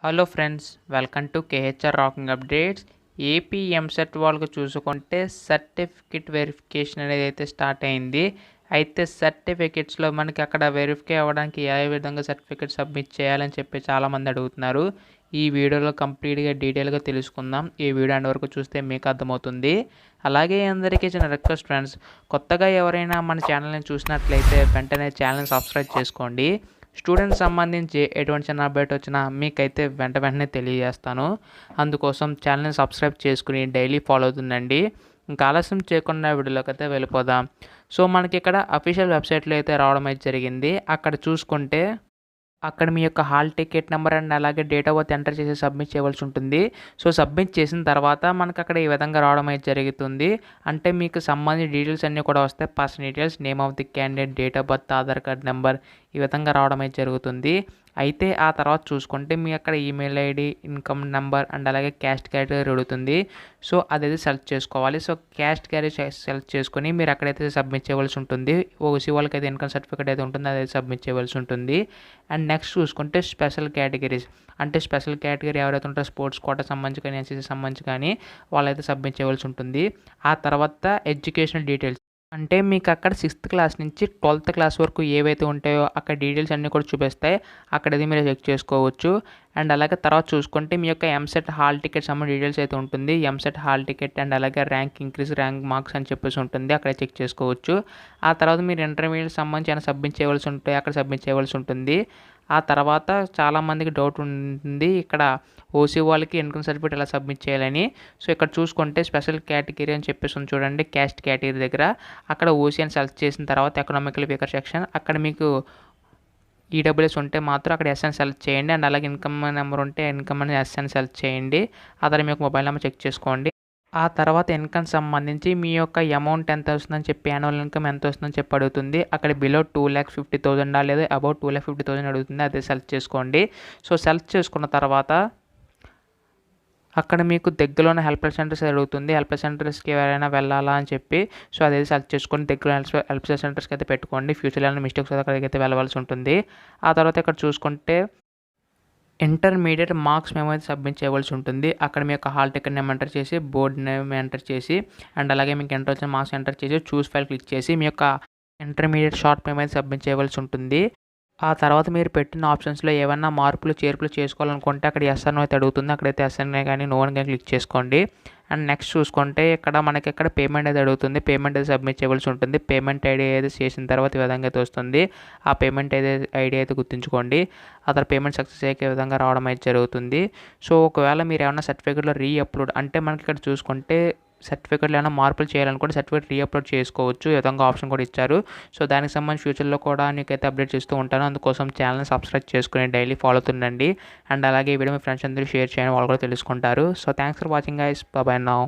Hello friends, welcome to KHR rocking updates. AP EAMCET వాళ్ళకు చూసుకుంటే certificate verification అనేది అయితే స్టార్ట్ అయింది. అయితే సర్టిఫికెట్స్లో మనకి అక్కడ వెరిఫై అవ్వడానికి ఏ విధంగా సర్టిఫికెట్ సబ్మిట్ చేయాలని చెప్పి చాలామంది అడుగుతున్నారు. ఈ వీడియోలో కంప్లీట్గా డీటెయిల్గా తెలుసుకుందాం. ఈ వీడియో అండ్ వరకు చూస్తే మీకు అర్థమవుతుంది. అలాగే అందరికీ చిన్న రిక్వెస్ట్ ఫ్రెండ్స్, కొత్తగా ఎవరైనా మన ఛానల్ని చూసినట్లయితే వెంటనే ఛానల్ని సబ్స్క్రైబ్ చేసుకోండి. స్టూడెంట్స్ సంబంధించి ఎటువంటి చిన్న అప్డేట్ వచ్చినా మీకైతే వెంటనే తెలియజేస్తాను. అందుకోసం ఛానల్ని సబ్స్క్రైబ్ చేసుకుని డైలీ ఫాలో అవుతుందండి. ఇంకా ఆలస్యం చేయకుండా వీడియోలోకి అయితే వెళ్ళిపోదాం. సో మనకి ఇక్కడ అఫీషియల్ వెబ్సైట్లో అయితే రావడం అయితే జరిగింది. అక్కడ చూసుకుంటే అక్కడ మీ యొక్క హాల్ టికెట్ నెంబర్ అండ్ అలాగే డేట్ ఆఫ్ బర్త్ ఎంటర్ చేసి సబ్మిట్ చేయవలసి ఉంటుంది. సో సబ్మిట్ చేసిన తర్వాత మనకు అక్కడ ఈ విధంగా రావడం అయితే జరుగుతుంది. అంటే మీకు సంబంధించిన డీటెయిల్స్ అన్నీ కూడా వస్తాయి. Personal details, name of the candidate, date of birth, Aadhaar card number, ఈ విధంగా రావడం అయితే జరుగుతుంది. అయితే ఆ తర్వాత చూసుకుంటే మీ అక్కడ email ID, income number and అలాగే క్యాస్ట్ కేటగిరీ అడుగుతుంది. సో అదైతే సెలెక్ట్ చేసుకోవాలి. సో క్యాస్ట్ కేటగిరీ సెలెక్ట్ చేసుకొని మీరు అక్కడైతే సబ్మిట్ చేయవలసి ఉంటుంది. ఓసీ వాళ్ళకి అయితే ఇన్కమ్ సర్టిఫికేట్ అయితే ఉంటుంది, అదైతే సబ్మిట్ చేయవలసి ఉంటుంది. అండ్ నెక్స్ట్ చూసుకుంటే స్పెషల్ కేటగిరీస్, అంటే స్పెషల్ కేటగిరీ ఎవరైతే ఉంటారో స్పోర్ట్స్ కోటా సంబంధించి కానీ ఎన్సీసీ సంబంధించి కానీ వాళ్ళైతే సబ్మిట్ చేయవలసి ఉంటుంది. ఆ తర్వాత ఎడ్యుకేషనల్ డీటెయిల్స్, అంటే మీకు అక్కడ 6th క్లాస్ నుంచి 12th క్లాస్ వరకు ఏవైతే ఉంటాయో అక్కడ డీటెయిల్స్ అన్నీ కూడా చూపిస్తాయి. అక్కడది మీరు చెక్ చేసుకోవచ్చు. అండ్ అలాగే తర్వాత చూసుకుంటే మీ యొక్క ఎంసెట్ హాల్ టికెట్ సంబంధించిన డీటెయిల్స్ అయితే ఉంటుంది. ఎంసెట్ హాల్ టికెట్ అండ్ అలాగే ర్యాంక్ ఇంక్రీజ్, ర్యాంక్ మార్క్స్ అని చెప్పేసి ఉంటుంది, అక్కడ చెక్ చేసుకోవచ్చు. ఆ తర్వాత మీరు ఇంటర్మీడియట్ సంబంధించి ఏమైనా సబ్మిట్ చేయవలసి ఉంటే అక్కడ సబ్మిట్ చేయవలసి ఉంటుంది. ఆ తర్వాత చాలామందికి డౌట్ ఉంటుంది ఇక్కడ ఓసీ వాళ్ళకి ఇన్కమ్ సర్టిఫికేట్ ఎలా సబ్మిట్ చేయాలని. సో ఇక్కడ చూసుకుంటే స్పెషల్ కేటగిరీ అని చెప్పేసి ఉంది చూడండి, క్యాస్ట్ కేటగిరీ దగ్గర అక్కడ ఓసీ అని సెలెక్ట్ చేసిన తర్వాత ఎకనామికల్ వీకర్ సెక్షన్ అక్కడ మీకు ఈడబ్ల్యూఎస్ ఉంటే మాత్రం అక్కడ ఎస్ అని సెలెక్ట్ చేయండి. అండ్ అలాగే ఇన్కమ్ నెంబర్ ఉంటే ఇన్కమ్ అని ఎస్ అని సెలెక్ట్ చేయండి. ఆ తర్వాత మీ యొక్క మొబైల్ నెంబర్ చెక్ చేసుకోండి. ఆ తర్వాత ఇన్కమ్ సంబంధించి మీ యొక్క అమౌంట్ ఎంత వస్తుందని చెప్పి, యాన్యువల్ ఇన్కమ్ ఎంత వస్తుందని చెప్పి అడుగుతుంది. అక్కడ బిలో 2,50,000 లేదా అబౌట్ 2,50,000 అడుగుతుంది, అదే సెలెక్ట్ చేసుకోండి. సో సెలెక్ట్ చేసుకున్న తర్వాత అక్కడ మీకు దగ్గరలోనే హెల్ప్ సెంటర్స్ అడుగుతుంది. హెల్ప్ సెంటర్స్కి ఎవరైనా వెళ్ళాలా అని చెప్పి, సో అదే సెలెక్ట్ చేసుకొని దగ్గర హెల్ప్ సెంటర్స్కి అయితే పెట్టుకోండి. ఫ్యూచర్లో ఏమైనా మిస్టేక్స్ అయితే అక్కడికైతే వెళ్ళవలసి ఉంటుంది. ఆ తర్వాత ఇక్కడ చూసుకుంటే ఇంటర్మీడియట్ మార్క్స్ మేము అయితే సబ్మిట్ చేయవలసి ఉంటుంది. అక్కడ మీ యొక్క హాల్ టికెట్ నేమ్ ఎంటర్ చేసి, బోర్డ్ నేమ్ ఎంటర్ చేసి అండ్ అలాగే మీకు ఎంటర్ వచ్చిన మార్క్స్ ఎంటర్ చేసి చూస్ ఫైల్ క్లిక్ చేసి మీ యొక్క ఇంటర్మీడియట్ షార్ట్ మేము అయితే సబ్మిట్ చేయవలసి ఉంటుంది. ఆ తర్వాత మీరు పెట్టిన ఆప్షన్స్లో ఏమైనా మార్పులు చేర్పులు చేసుకోవాలనుకుంటే అక్కడ ఎస్ అని అయితే అడుగుతుంది. అక్కడైతే ఎస్ అని కానీ నో అని కానీ క్లిక్ చేసుకోండి. అండ్ నెక్స్ట్ చూసుకుంటే ఇక్కడ మనకి ఇక్కడ పేమెంట్ అయితే అడుగుతుంది. పేమెంట్ అయితే సబ్మిట్ చేయవలసి ఉంటుంది. పేమెంట్ ఐడి అయితే చేసిన తర్వాత ఈ విధంగా అయితే వస్తుంది. ఆ పేమెంట్ ఐడి అయితే గుర్తుంచుకోండి. ఆ తర్వాత పేమెంట్ సక్సెస్ అయ్యే విధంగా రావడం అయితే జరుగుతుంది. సో ఒకవేళ మీరు ఏమైనా సర్టిఫికేట్లో అప్లోడ్, అంటే మనకి ఇక్కడ చూసుకుంటే సర్టిఫికేట్లో ఏమైనా మార్పులు చేయాలనుకుంటే సర్టిఫికేట్ అప్లోడ్ చేసుకోవచ్చు. ఈ విధంగా ఆప్షన్ కూడా ఇచ్చారు. సో దానికి సంబంధించి ఫ్యూచర్లో కూడా నీకైతే అప్డేట్ చేస్తూ ఉంటాను. అందుకోసం ఛానల్ని సబ్స్క్రైబ్ చేసుకుని డైలీ ఫాలో అవుతుండండి. అండ్ అలాగే ఈ వీడియో మీ ఫ్రెండ్స్ అందరూ షేర్ చేయండి, వాళ్ళు కూడా తెలుసుకుంటారు. So thanks for watching guys, bye now.